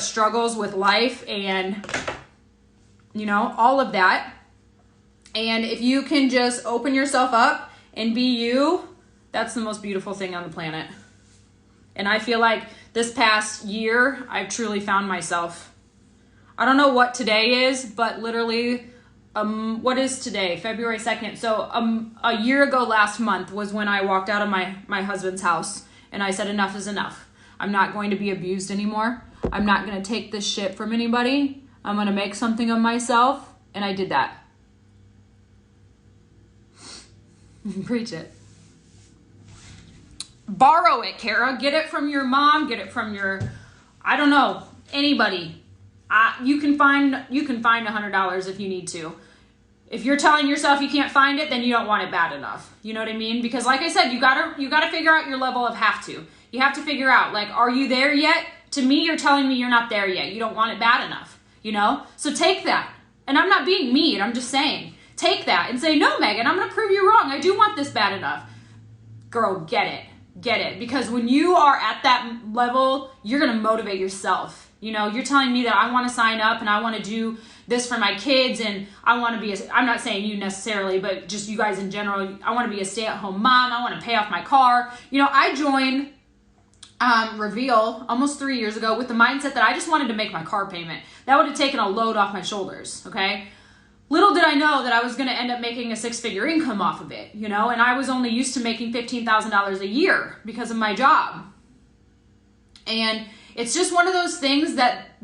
struggles with life and, you know, all of that. And if you can just open yourself up and be you, that's the most beautiful thing on the planet. And I feel like this past year, I've truly found myself. I don't know what today is, but literally, what is today? February 2nd. So a year ago last month was when I walked out of my husband's house and I said, enough is enough. I'm not going to be abused anymore. I'm not going to take this shit from anybody. I'm going to make something of myself. And I did that. Preach it. Borrow it, Kara. Get it from your mom. Get it from your, I don't know, anybody. You can find $100 if you need to. If you're telling yourself you can't find it, then you don't want it bad enough. You know what I mean? Because like I said, you gotta figure out your level of have to. You have to figure out, like, are you there yet? To me, you're telling me you're not there yet. You don't want it bad enough, you know? So take that. And I'm not being mean. I'm just saying. Take that and say, no, Megan, I'm going to prove you wrong. I do want this bad enough. Girl, get it. Get it. Because when you are at that level, you're going to motivate yourself. You know, you're telling me that I want to sign up and I want to do this for my kids and I want to be, I'm not saying you necessarily, but just you guys in general, I want to be a stay-at-home mom. I want to pay off my car. You know, I joined Reveal almost 3 years ago with the mindset that I just wanted to make my car payment. That would have taken a load off my shoulders, okay? Little did I know that I was going to end up making a six-figure income off of it, you know, and I was only used to making $15,000 a year because of my job. And it's just one of those things that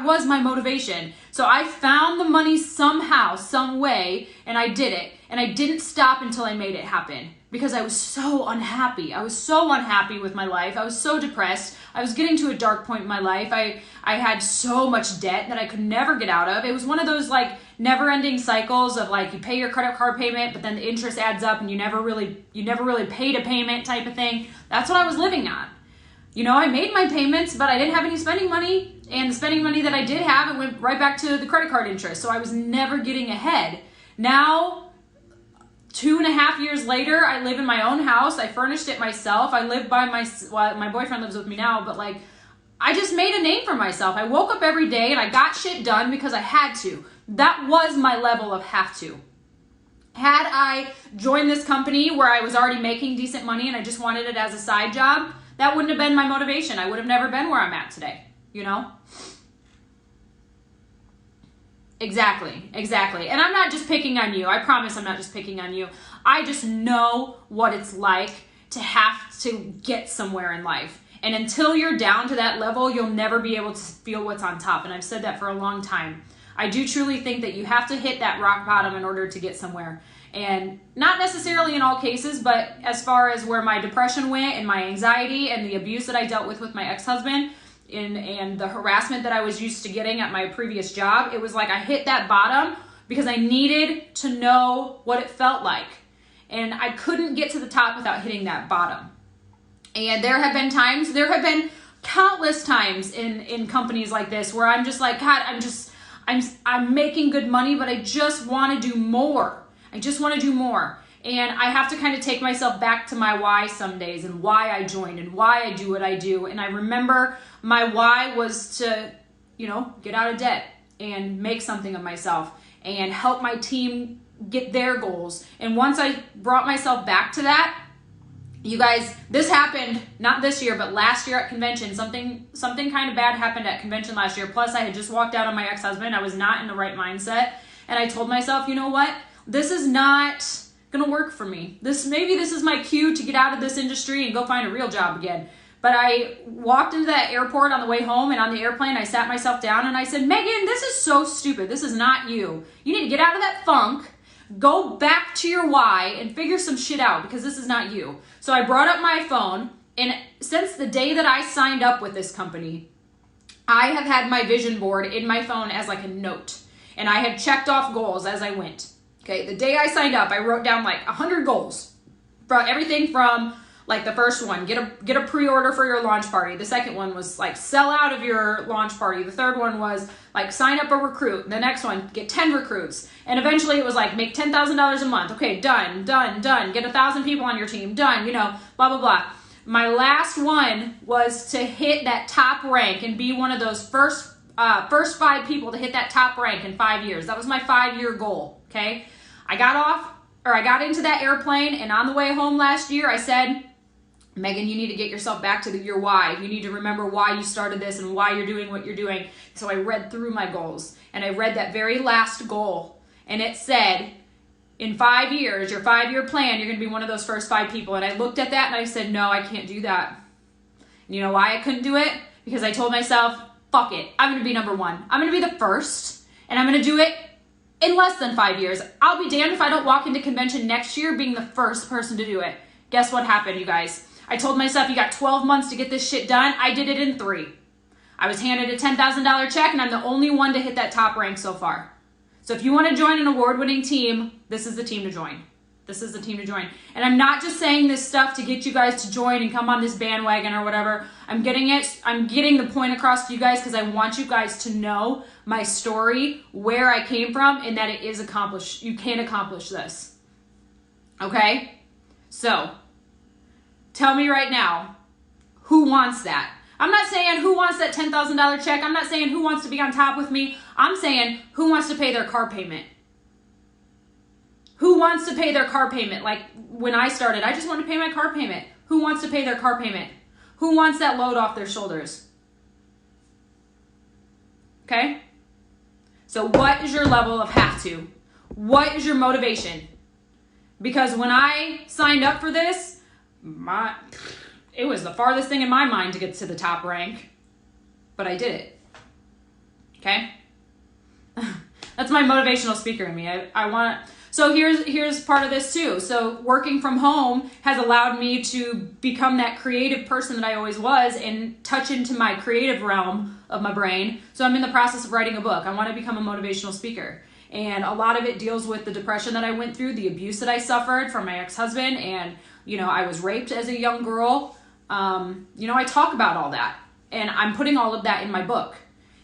was my motivation. So I found the money somehow, some way, and I did it. And I didn't stop until I made it happen because I was so unhappy. I was so unhappy with my life. I was so depressed. I was getting to a dark point in my life. I had so much debt that I could never get out of. It was one of those like never-ending cycles of like you pay your credit card payment, but then the interest adds up and you never really paid a payment type of thing. That's what I was living on. You know, I made my payments, but I didn't have any spending money, and the spending money that I did have, it went right back to the credit card interest. So I was never getting ahead. Now, 2.5 years later, I live in my own house. I furnished it myself. I live by my boyfriend lives with me now, but like, I just made a name for myself. I woke up every day and I got shit done because I had to. That was my level of have to. Had I joined this company where I was already making decent money and I just wanted it as a side job, that wouldn't have been my motivation. I would have never been where I'm at today, you know? Exactly. And I'm not just picking on you. I promise I'm not just picking on you. I just know what it's like to have to get somewhere in life. And until you're down to that level, you'll never be able to feel what's on top. And I've said that for a long time. I do truly think that you have to hit that rock bottom in order to get somewhere. And not necessarily in all cases, but as far as where my depression went and my anxiety and the abuse that I dealt with my ex-husband and the harassment that I was used to getting at my previous job, it was like I hit that bottom because I needed to know what it felt like. And I couldn't get to the top without hitting that bottom. And there have been countless times in companies like this where I'm just like, God, I'm making good money, but I just want to do more. And I have to kind of take myself back to my why some days and why I joined and why I do what I do. And I remember my why was to, you know, get out of debt and make something of myself and help my team get their goals. And once I brought myself back to that, you guys, this happened not this year, but last year at convention. Something kind of bad happened at convention last year. Plus, I had just walked out on my ex-husband. I was not in the right mindset. And I told myself, you know what? This is not going to work for me. Maybe this is my cue to get out of this industry and go find a real job again. But I walked into that airport on the way home, and on the airplane, I sat myself down and I said, Megan, this is so stupid. This is not you. You need to get out of that funk, go back to your why, and figure some shit out because this is not you. So I brought up my phone, and since the day that I signed up with this company, I have had my vision board in my phone as like a note, and I had checked off goals as I went. Okay, the day I signed up, I wrote down like 100 goals. Everything from like the first one, get a pre-order for your launch party. The second one was like sell out of your launch party. The third one was like sign up a recruit. The next one, get 10 recruits. And eventually it was like make $10,000 a month. Okay, done. Get 1,000 people on your team, done, you know, blah, blah, blah. My last one was to hit that top rank and be one of those first 5 people to hit that top rank in 5 years. That was my 5-year goal, okay? I got into that airplane, and on the way home last year, I said, Megan, you need to get yourself back to your why. You need to remember why you started this and why you're doing what you're doing. So I read through my goals, and I read that very last goal, and it said, in 5 years, your 5-year plan, you're going to be one of those first 5 people. And I looked at that and I said, no, I can't do that. And you know why I couldn't do it? Because I told myself, fuck it. I'm going to be number 1. I'm going to be the first, and I'm going to do it in less than 5 years. I'll be damned if I don't walk into convention next year being the first person to do it. Guess what happened, you guys? I told myself, you got 12 months to get this shit done. I did it in 3. I was handed a $10,000 check, and I'm the only one to hit that top rank so far. So if you want to join an award-winning team, this is the team to join. This is the team to join. And I'm not just saying this stuff to get you guys to join and come on this bandwagon or whatever. I'm getting the point across to you guys because I want you guys to know my story, where I came from, and that it is accomplished. You can accomplish this. Okay? So, tell me right now, who wants that? I'm not saying who wants that $10,000 check. I'm not saying who wants to be on top with me. I'm saying who wants to pay their car payment. Who wants to pay their car payment? Like when I started, I just wanted to pay my car payment. Who wants to pay their car payment? Who wants that load off their shoulders? Okay? So what is your level of have to? What is your motivation? Because when I signed up for this, it was the farthest thing in my mind to get to the top rank, but I did it. Okay? That's my motivational speaker in me. So here's part of this too. So working from home has allowed me to become that creative person that I always was and touch into my creative realm of my brain. So I'm in the process of writing a book. I want to become a motivational speaker. And a lot of it deals with the depression that I went through, the abuse that I suffered from my ex-husband, and, I was raped as a young girl. I talk about all that, and I'm putting all of that in my book.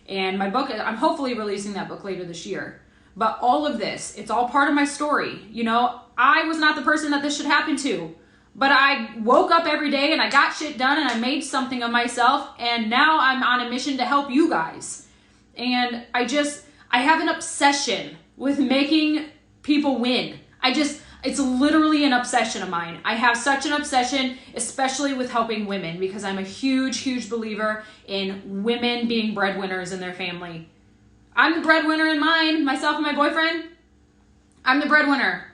And my book, I'm hopefully releasing that book later this year. But all of this, it's all part of my story. I was not the person that this should happen to, but I woke up every day and I got shit done and I made something of myself, and now I'm on a mission to help you guys. And I have an obsession with making people win. It's literally an obsession of mine. I have such an obsession, especially with helping women, because I'm a huge, huge believer in women being breadwinners in their family. I'm the breadwinner in mine, myself and my boyfriend. I'm the breadwinner.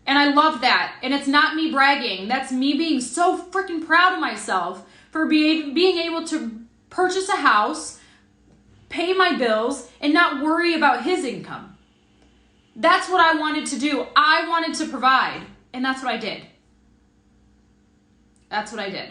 And I love that. And it's not me bragging. That's me being so freaking proud of myself for being able to purchase a house, pay my bills, and not worry about his income. That's what I wanted to do. I wanted to provide, and that's what I did. That's what I did.